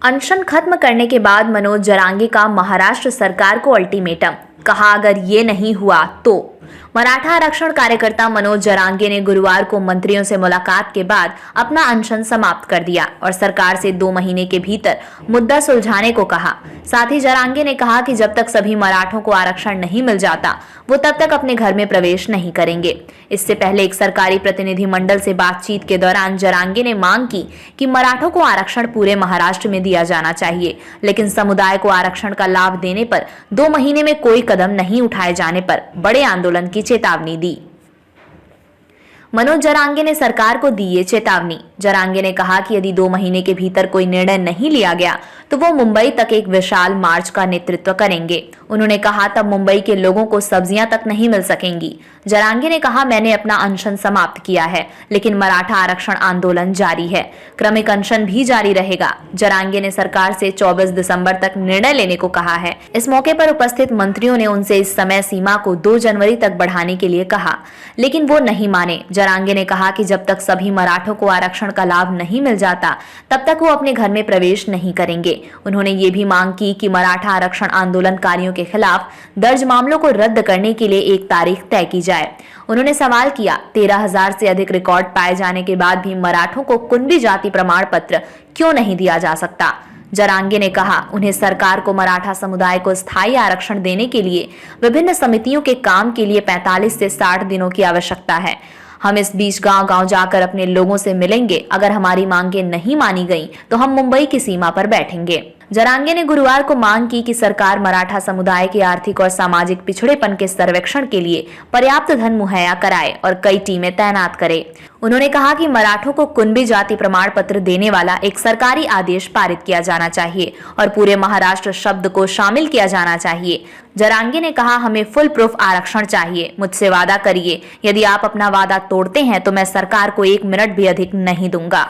अनशन खत्म करने के बाद मनोज जरांगे का महाराष्ट्र सरकार को अल्टीमेटम, कहा अगर ये नहीं हुआ तो। मराठा आरक्षण कार्यकर्ता मनोज जरांगे ने गुरुवार को मंत्रियों से मुलाकात के बाद अपना अनशन समाप्त कर दिया और सरकार से 2 महीने के भीतर मुद्दा सुलझाने को कहा। साथ ही जरांगे ने कहा कि जब तक सभी मराठों को आरक्षण नहीं मिल जाता वो तब तक अपने घर में प्रवेश नहीं करेंगे। इससे पहले एक सरकारी प्रतिनिधि मंडल से बातचीत के दौरान जरांगे ने मांग की कि मराठों को आरक्षण पूरे महाराष्ट्र में दिया जाना चाहिए, लेकिन समुदाय को आरक्षण का लाभ देने पर 2 महीने में कोई कदम नहीं उठाए जाने पर बड़े आंदोलन की चेतावनी दी। मनोज जरांगे ने सरकार को दी ये चेतावनी। जरांगे ने कहा कि यदि 2 महीने के भीतर कोई निर्णय नहीं लिया गया तो वो मुंबई तक एक विशाल मार्च का नेतृत्व करेंगे। उन्होंने कहा तब मुंबई के लोगों को सब्जियां तक नहीं मिल सकेंगी। जरांगे ने कहा मैंने अपना अनशन समाप्त किया है, लेकिन मराठा आरक्षण आंदोलन जारी है, क्रमिक अनशन भी जारी रहेगा। जरांगे ने सरकार से 24 दिसंबर तक निर्णय लेने को कहा है। इस मौके पर उपस्थित मंत्रियों ने उनसे इस समय सीमा को 2 जनवरी तक बढ़ाने के लिए कहा, लेकिन वो नहीं माने। जरांगे ने कहा कि जब तक सभी मराठों को आरक्षण का लाभ नहीं मिल जाता तब तक वो अपने घर में प्रवेश नहीं करेंगे। उन्होंने ये भी मांग की कि मराठा आरक्षण आंदोलनकारियों के खिलाफ दर्ज मामलों को रद्द करने के लिए एक तारीख तय की जाए। उन्होंने सवाल किया 13,000 से अधिक रिकॉर्ड पाए जाने के बाद भी मराठों को कुणबी जाति प्रमाण पत्र क्यों नहीं दिया जा सकता। जरांगे ने कहा उन्हें सरकार को मराठा समुदाय को स्थायी आरक्षण देने के लिए विभिन्न समितियों के काम के लिए 45 से 60 दिनों की आवश्यकता है। हम इस बीच गांव-गांव जाकर अपने लोगों से मिलेंगे। अगर हमारी मांगें नहीं मानी गईं तो हम मुंबई की सीमा पर बैठेंगे। जरांगे ने गुरुवार को मांग की कि सरकार मराठा समुदाय के आर्थिक और सामाजिक पिछड़ेपन के सर्वेक्षण के लिए पर्याप्त धन मुहैया कराए और कई टीमें तैनात करे। उन्होंने कहा कि मराठों को कुणबी जाति प्रमाण पत्र देने वाला एक सरकारी आदेश पारित किया जाना चाहिए और पूरे महाराष्ट्र शब्द को शामिल किया जाना चाहिए। जरांगे ने कहा हमें फुल प्रूफ आरक्षण चाहिए। मुझसे वादा करिए, यदि आप अपना वादा तोड़ते हैं तो मैं सरकार को 1 मिनट भी अधिक नहीं दूंगा।